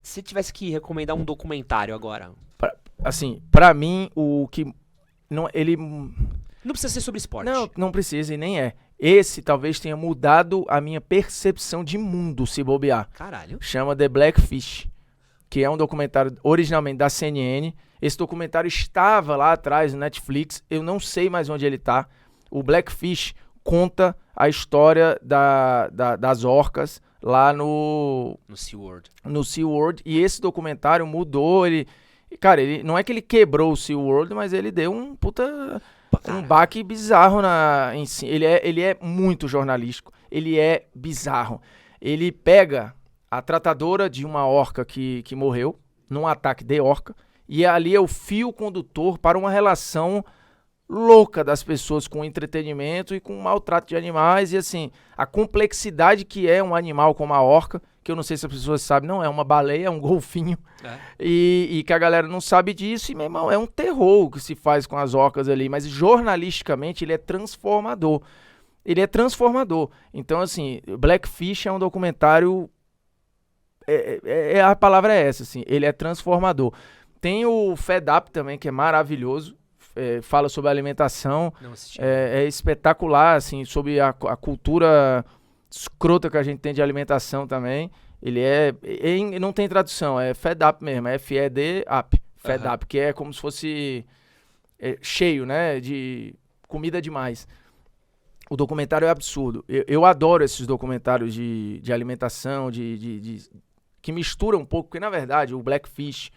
Se tivesse que recomendar um documentário agora, Assim, pra mim, o que... Não, ele... não precisa ser sobre esporte. Não precisa e nem é. Esse talvez tenha mudado a minha percepção de mundo, se bobear. Caralho. Chama The Blackfish, que é um documentário originalmente da CNN. Esse documentário estava lá atrás no Netflix, eu não sei mais onde ele tá. O Blackfish conta a história das orcas lá no SeaWorld. No SeaWorld, e esse documentário mudou, cara, ele não é que ele quebrou o SeaWorld, mas ele deu um baque bizarro em si. Ele é muito jornalístico, ele é bizarro. Ele pega a tratadora de uma orca que morreu num ataque de orca, e ali é o fio condutor para uma relação louca das pessoas com entretenimento e com maltrato de animais, e assim, a complexidade que é um animal como a orca, que eu não sei se as pessoas sabem, não é uma baleia, é um golfinho, e que a galera não sabe disso, e meu irmão, é um terror o que se faz com as orcas ali, mas jornalisticamente ele é transformador. Então, assim, Blackfish é um documentário, a palavra é essa, assim, ele é transformador. Tem o Fed Up também, que é maravilhoso, fala sobre alimentação, é espetacular, assim, sobre a cultura escrota que a gente tem de alimentação também. Ele não tem tradução, é Fed Up mesmo, é F-E-D Up, Fed Up, que é como se fosse cheio, né, de comida demais. O documentário é absurdo. Eu adoro esses documentários de alimentação, que misturam um pouco, porque na verdade o Blackfish,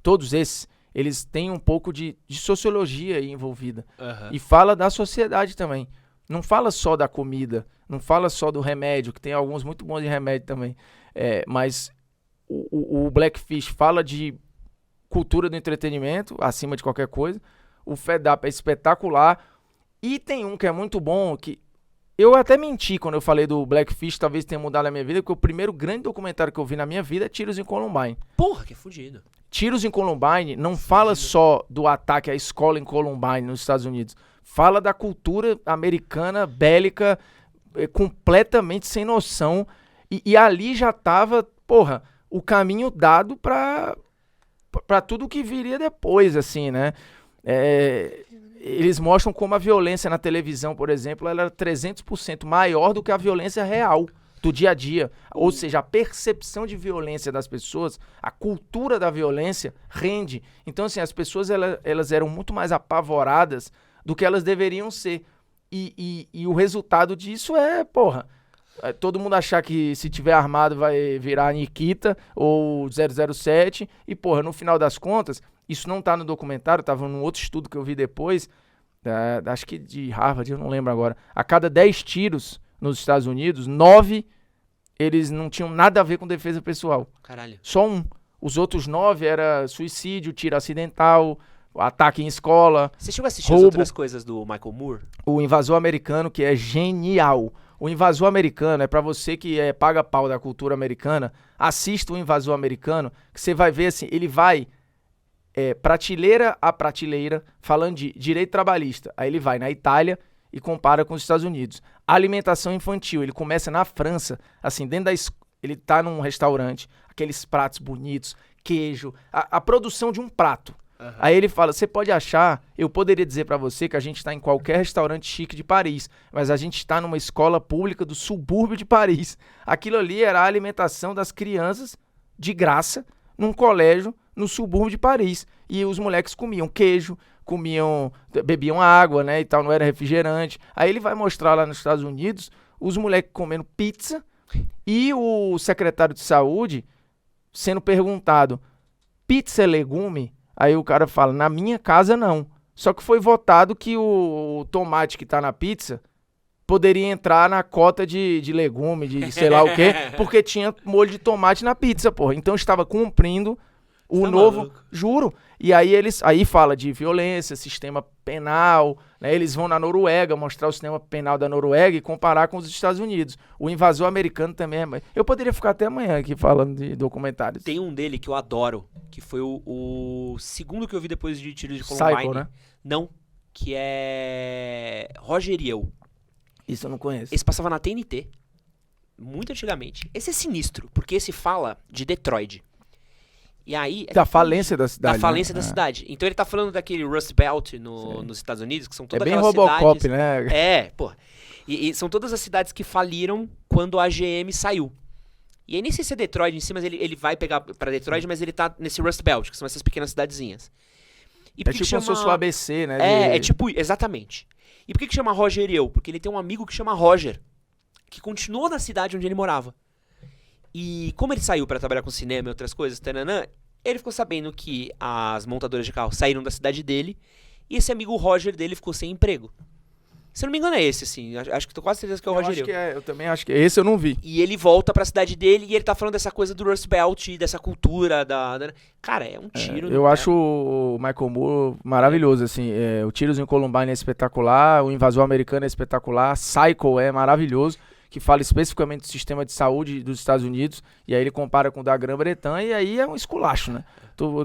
todos esses, eles têm um pouco de sociologia aí envolvida. E fala da sociedade também. Não fala só da comida, não fala só do remédio, que tem alguns muito bons de remédio também. Mas o Blackfish fala de cultura do entretenimento, acima de qualquer coisa. O Fed Up é espetacular. E tem um que é muito bom, que eu até menti quando eu falei do Blackfish, talvez tenha mudado a minha vida, porque o primeiro grande documentário que eu vi na minha vida é Tiros em Columbine. Porra, que fudido. Tiros em Columbine não fala só do ataque à escola em Columbine, nos Estados Unidos. Fala da cultura americana, bélica, completamente sem noção. E ali já tava, o caminho dado pra tudo que viria depois, assim, né? Eles mostram como a violência na televisão, por exemplo, ela era 300% maior do que a violência real do dia a dia. Ou seja, a percepção de violência das pessoas, a cultura da violência rende. Então, assim, as pessoas elas eram muito mais apavoradas do que elas deveriam ser. E o resultado disso todo mundo achar que se tiver armado vai virar Nikita ou 007. E, no final das contas, isso não tá no documentário, tava num outro estudo que eu vi depois, acho que de Harvard, eu não lembro agora. A cada 10 tiros nos Estados Unidos, 9 eles não tinham nada a ver com defesa pessoal. Caralho. Só um. Os outros 9 era suicídio, tiro acidental, ataque em escola. Você chegou a assistir as outras coisas do Michael Moore? O Invasor Americano, que é genial. O Invasor Americano é pra você que paga pau da cultura americana, assista o Invasor Americano, que você vai ver assim, ele vai prateleira a prateleira, falando de direito trabalhista. Aí ele vai na Itália e compara com os Estados Unidos. A alimentação infantil, ele começa na França, assim, ele tá num restaurante, aqueles pratos bonitos, queijo, a produção de um prato. Aí ele fala, você pode achar, eu poderia dizer pra você que a gente tá em qualquer restaurante chique de Paris, mas a gente tá numa escola pública do subúrbio de Paris. Aquilo ali era a alimentação das crianças de graça, num colégio no subúrbio de Paris. E os moleques comiam queijo, bebiam água, né, e tal, não era refrigerante. Aí ele vai mostrar lá nos Estados Unidos os moleques comendo pizza e o secretário de saúde sendo perguntado, pizza é legume? Aí o cara fala, na minha casa não. Só que foi votado que o tomate que tá na pizza poderia entrar na cota de legume, de sei lá o quê, porque tinha molho de tomate na pizza, porra. Então estava cumprindo o novo, maluco. Juro. E aí fala de violência, sistema penal, né? Eles vão na Noruega mostrar o sistema penal da Noruega e comparar com os Estados Unidos. O Invasor Americano também eu poderia ficar até amanhã aqui falando de documentários. Tem um dele que eu adoro, que foi o segundo que eu vi depois de Tiros de Columbine. Psycho, né? Não, que é Roger e eu. Isso eu não conheço. Esse passava na TNT. muito antigamente. Esse é sinistro, porque esse fala de Detroit. E aí... Da falência da cidade. Da falência né? da cidade. Então ele tá falando daquele Rust Belt nos Estados Unidos, que são É todas bem aquelas Robocop, cidades... né? pô. E são todas as cidades que faliram quando a GM saiu. E aí nem sei se é Detroit em si, mas ele vai pegar pra Detroit, mas ele tá nesse Rust Belt, que são essas pequenas cidadezinhas. E por É que tipo que como se fosse o ABC, né? É tipo, exatamente. E por que chama Roger e eu? Porque ele tem um amigo que chama Roger, que continuou na cidade onde ele morava. E como ele saiu pra trabalhar com cinema e outras coisas, tananã, ele ficou sabendo que as montadoras de carro saíram da cidade dele, e esse amigo Roger dele ficou sem emprego. Se eu não me engano é esse, assim. Acho que tô quase certeza que é o Roger e eu. Eu também acho que é. Esse eu não vi. E ele volta pra cidade dele e ele tá falando dessa coisa do Rust Belt, dessa cultura Cara, é um tiro. Eu acho o Michael Moore maravilhoso, assim. O Tiros em Columbine é espetacular, o Invasor Americano é espetacular, Psycho é maravilhoso, que fala especificamente do sistema de saúde dos Estados Unidos, e aí ele compara com o da Grã-Bretanha, e aí é um esculacho, né?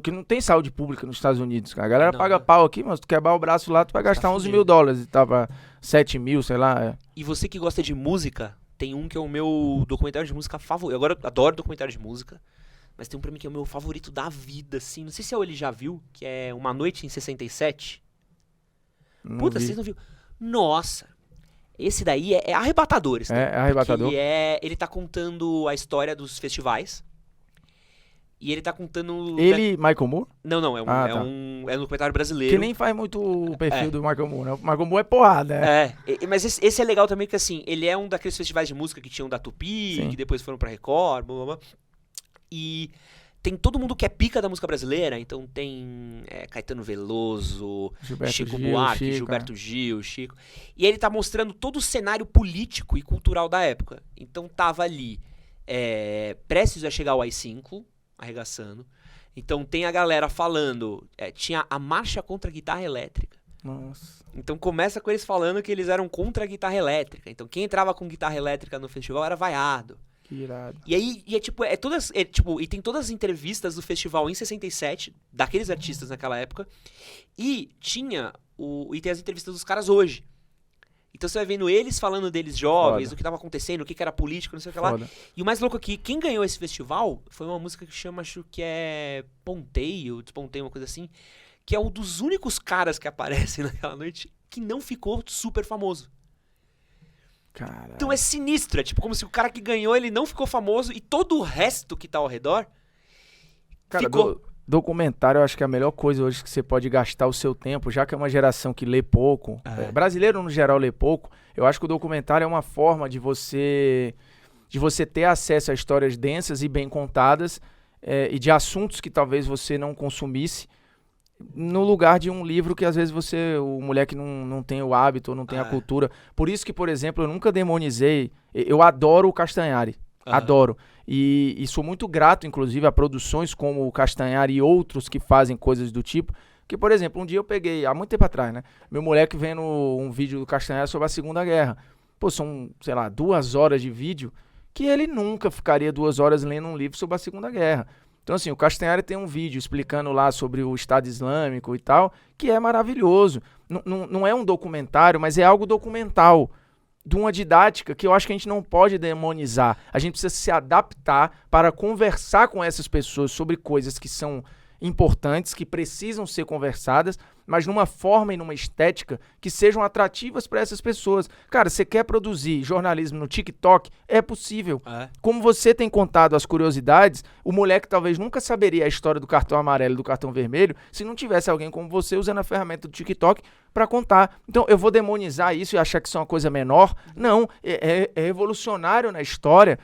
Que não tem saúde pública nos Estados Unidos, cara. A galera paga pau aqui, mas tu quebrar o braço lá, tu vai gastar $11 mil e tá pra 7 mil, sei lá. E você que gosta de música, tem um que é o meu documentário de música favorito. Agora eu adoro documentário de música, mas tem um pra mim que é o meu favorito da vida, assim. Não sei se ele já viu, que é Uma Noite em 67. Puta, vocês não viram? Nossa! Esse daí é arrebatador. Esse daí, é arrebatador. Ele tá contando a história dos festivais. E ele tá contando... Michael Moore? Não, é um documentário brasileiro. Que nem faz muito o perfil do Michael Moore, né? O Michael Moore é porrada, né? Mas esse é legal também, porque assim, ele é um daqueles festivais de música que tinham da Tupi, Sim. que depois foram pra Record, blá, blá, blá. E tem todo mundo que é pica da música brasileira, então tem Caetano Veloso, Chico Buarque, Gilberto Gil, Chico. E ele tá mostrando todo o cenário político e cultural da época. Então tava ali, prestes a chegar o AI-5, arregaçando. Então tem a galera falando, tinha a marcha contra a guitarra elétrica. Nossa. Então começa com eles falando que eles eram contra a guitarra elétrica. Então quem entrava com guitarra elétrica no festival era vaiado. Que irado. E aí, e tem todas as entrevistas do festival em 67, daqueles artistas naquela época, e tem as entrevistas dos caras hoje. Então você vai vendo eles falando deles jovens, do que tava acontecendo, o que era político, não sei o que lá. E o mais louco aqui, quem ganhou esse festival foi uma música que chama, acho que é Ponteio, Desponteio, uma coisa assim, que é um dos únicos caras que aparecem naquela noite que não ficou super famoso. Caralho. Então é sinistro, é tipo como se o cara que ganhou, ele não ficou famoso e todo o resto que tá ao redor ficou... Documentário eu acho que é a melhor coisa hoje que você pode gastar o seu tempo, já que é uma geração que lê pouco, brasileiro no geral lê pouco, eu acho que o documentário é uma forma de você ter acesso a histórias densas e bem contadas e de assuntos que talvez você não consumisse, no lugar de um livro que às vezes o moleque não tem o hábito ou não tem a cultura. Por isso que, por exemplo, eu nunca demonizei, eu adoro o Castanhari, adoro. E sou muito grato, inclusive, a produções como o Castanhari e outros que fazem coisas do tipo. Que, por exemplo, um dia eu peguei, há muito tempo atrás, né? Meu moleque vendo um vídeo do Castanhari sobre a Segunda Guerra. Pô, são, sei lá, 2 horas de vídeo que ele nunca ficaria 2 horas lendo um livro sobre a Segunda Guerra. Então, assim, o Castanhari tem um vídeo explicando lá sobre o Estado Islâmico e tal, que é maravilhoso. Não é um documentário, mas é algo documental, de uma didática que eu acho que a gente não pode demonizar. A gente precisa se adaptar para conversar com essas pessoas sobre coisas que são importantes, que precisam ser conversadas, mas numa forma e numa estética que sejam atrativas para essas pessoas. Cara, você quer produzir jornalismo no TikTok? É possível. Como você tem contado as curiosidades, o moleque talvez nunca saberia a história do cartão amarelo e do cartão vermelho se não tivesse alguém como você usando a ferramenta do TikTok para contar. Então, eu vou demonizar isso e achar que isso é uma coisa menor? Não, é revolucionário na história,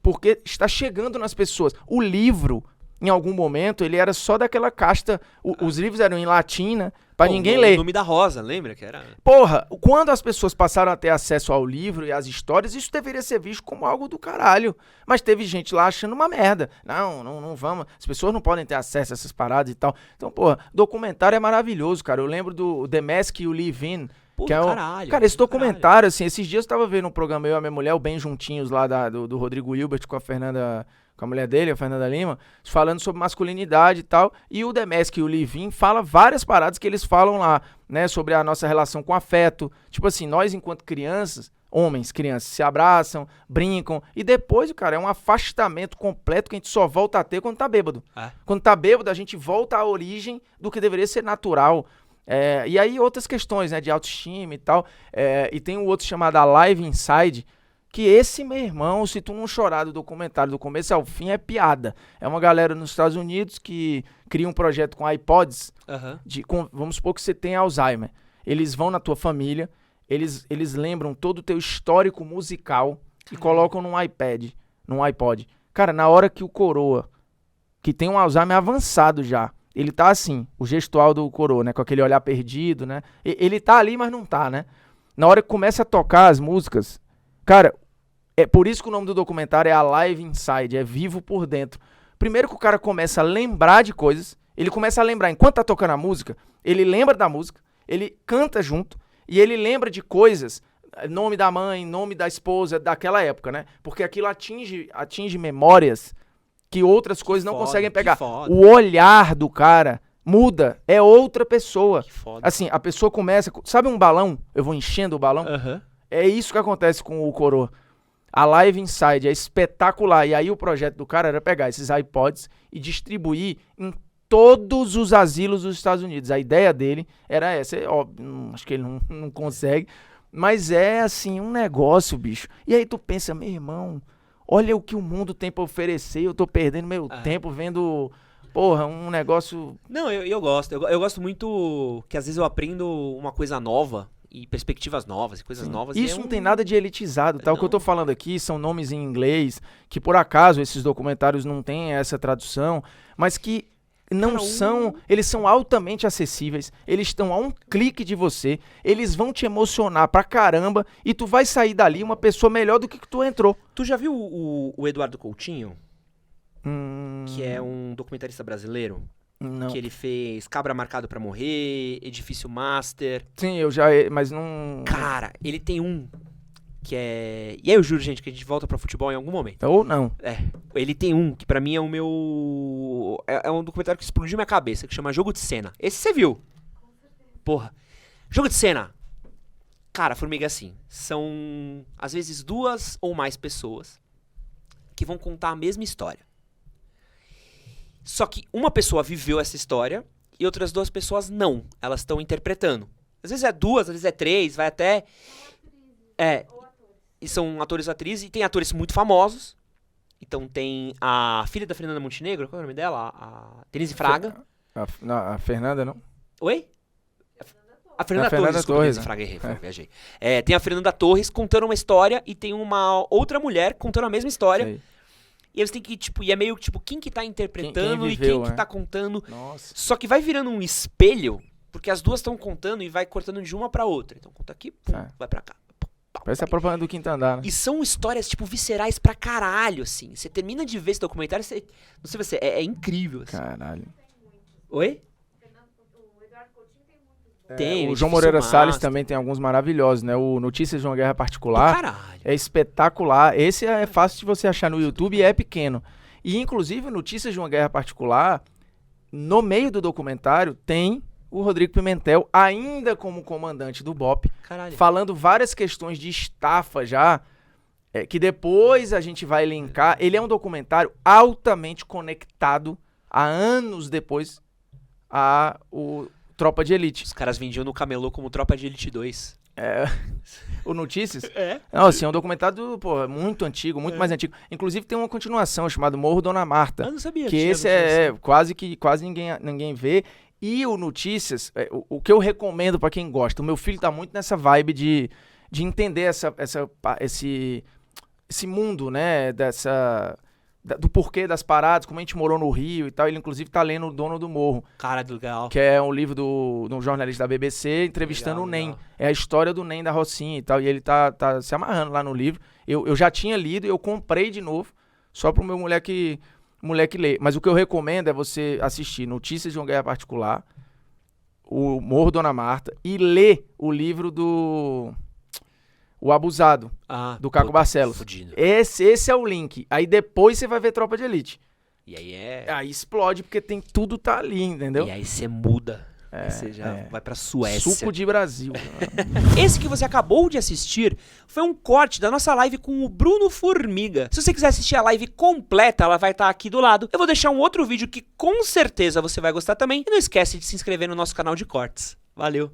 porque está chegando nas pessoas. O livro, em algum momento, ele era só daquela casta, os livros eram em latim, né, pra ninguém ler. O Nome da Rosa, lembra que era? Porra, quando as pessoas passaram a ter acesso ao livro e às histórias, isso deveria ser visto como algo do caralho. Mas teve gente lá achando uma merda. Não vamos, as pessoas não podem ter acesso a essas paradas e tal. Então, porra, documentário é maravilhoso, cara. Eu lembro do The Mask You Live In, que é cara, esse documentário, assim, esses dias eu tava vendo um programa, eu e a minha mulher, o Bem Juntinhos, lá do Rodrigo Hilbert com a mulher dele, a Fernanda Lima, falando sobre masculinidade e tal, e o The Mask e o Livin fala várias paradas que eles falam lá, né, sobre a nossa relação com afeto, tipo assim, nós enquanto crianças, Homens, crianças, se abraçam, brincam. E depois, cara, é um afastamento completo que a gente só volta a ter quando tá bêbado. Quando tá bêbado, a gente volta à origem do que deveria ser natural. E aí outras questões, né, de autoestima e tal. E tem um outro chamado Alive Inside, que esse, meu irmão, se tu não chorar do documentário do começo ao fim, é piada. É uma galera nos Estados Unidos que cria um projeto com iPods. Vamos supor que você tem Alzheimer. Eles vão na tua família, eles lembram todo o teu histórico musical e colocam num iPod. Cara, na hora que o coroa, que tem um Alzheimer avançado já, ele tá assim, o gestual do coroa, né, com aquele olhar perdido, né? Ele tá ali, mas não tá, né? Na hora que começa a tocar as músicas, cara, é por isso que o nome do documentário é Alive Inside, é vivo por dentro. Primeiro que o cara começa a lembrar de coisas, ele começa a lembrar, enquanto tá tocando a música, ele lembra da música, ele canta junto, e ele lembra de coisas, nome da mãe, nome da esposa, daquela época, né? Porque aquilo atinge memórias que outras coisas não conseguem pegar. O olhar do cara muda, é outra pessoa. Que foda. Assim, a pessoa começa... Sabe um balão? Eu vou enchendo o balão? É isso que acontece com o coroa. A Live Inside é espetacular. E aí o projeto do cara era pegar esses iPods e distribuir em todos os asilos dos Estados Unidos. A ideia dele era essa. Óbvio, acho que ele não consegue. Mas é, assim, um negócio, bicho. E aí tu pensa, meu irmão, olha o que o mundo tem pra oferecer. Eu tô perdendo meu tempo vendo, porra, um negócio... Não, eu gosto. Eu gosto muito que às vezes eu aprendo uma coisa nova e perspectivas novas e coisas novas. Isso não tem nada de elitizado, tá? O que eu tô falando aqui são nomes em inglês, que por acaso esses documentários não têm essa tradução, mas que não são, eles são altamente acessíveis, eles estão a um clique de você, eles vão te emocionar pra caramba e tu vai sair dali uma pessoa melhor do que tu entrou. Tu já viu o Eduardo Coutinho? Que é um documentarista brasileiro? Não. Que ele fez Cabra Marcado pra Morrer, Edifício Master. Sim, eu já, mas não... Cara, ele tem um que é... E aí eu juro, gente, que a gente volta pra futebol em algum momento. Ou não. Ele tem um que pra mim é o meu... É um documentário que explodiu minha cabeça, que chama Jogo de Cena. Esse você viu? Porra. Jogo de Cena. Cara, Formiga, assim, são às vezes 2 ou mais pessoas que vão contar a mesma história. Só que uma pessoa viveu essa história e outras 2 pessoas não. Elas estão interpretando. Às vezes é 2, às vezes é 3, vai até... E são atores e atrizes, e tem atores muito famosos. Então tem a filha da Fernanda Montenegro, qual é o nome dela? A Denise Fraga. A Fernanda, não? Oi? A Fernanda Torres, desculpa, Denise Fraga, errei, viajei. Tem a Fernanda Torres contando uma história e tem uma outra mulher contando a mesma história. Sei. E eles têm que, tipo, e é meio tipo, quem que tá interpretando quem viveu, e quem que tá contando. Nossa. Só que vai virando um espelho, porque as duas estão contando e vai cortando de uma pra outra. Então conta aqui, pum, vai pra cá. Parece a propaganda do Quinto Andar, né? E são histórias, tipo, viscerais pra caralho, assim. Você termina de ver esse documentário, você... Não sei você, é incrível, assim. Caralho. Oi? Tem, o João Moreira Salles também tem alguns maravilhosos, né? O Notícias de uma Guerra Particular caralho. É espetacular. Esse é fácil de você achar no YouTube e é pequeno. E, inclusive, Notícias de uma Guerra Particular, no meio do documentário, tem o Rodrigo Pimentel, ainda como comandante do BOPE, falando várias questões de estafa já, que depois a gente vai linkar. Ele é um documentário altamente conectado, há anos depois, a o Tropa de Elite. Os caras vendiam no camelô como Tropa de Elite 2. O Notícias? Não, assim, é um documentário, muito antigo, muito mais antigo. Inclusive tem uma continuação chamada Morro Dona Marta. Eu não sabia. Que esse quase ninguém vê. E o Notícias, o que eu recomendo pra quem gosta, o meu filho tá muito nessa vibe de entender esse mundo, né, do porquê das paradas, como a gente morou no Rio e tal. Ele, inclusive, tá lendo O Dono do Morro. Cara, legal. Que é um livro de um jornalista da BBC entrevistando o NEM. É a história do NEM da Rocinha e tal. E ele tá se amarrando lá no livro. Eu já tinha lido e eu comprei de novo, só pro meu moleque ler. Mas o que eu recomendo é você assistir Notícias de uma Guerra Particular, o Morro Dona Marta, e ler o livro do... O Abusado, do Caco Barcelos. Fudido. Esse é o link. Aí depois você vai ver Tropa de Elite. E aí Aí explode, porque tudo tá ali, entendeu? E aí você muda. Você já vai pra Suécia. Suco de Brasil. Esse que você acabou de assistir foi um corte da nossa live com o Bruno Formiga. Se você quiser assistir a live completa, ela vai estar aqui do lado. Eu vou deixar um outro vídeo que com certeza você vai gostar também. E não esquece de se inscrever no nosso canal de cortes. Valeu!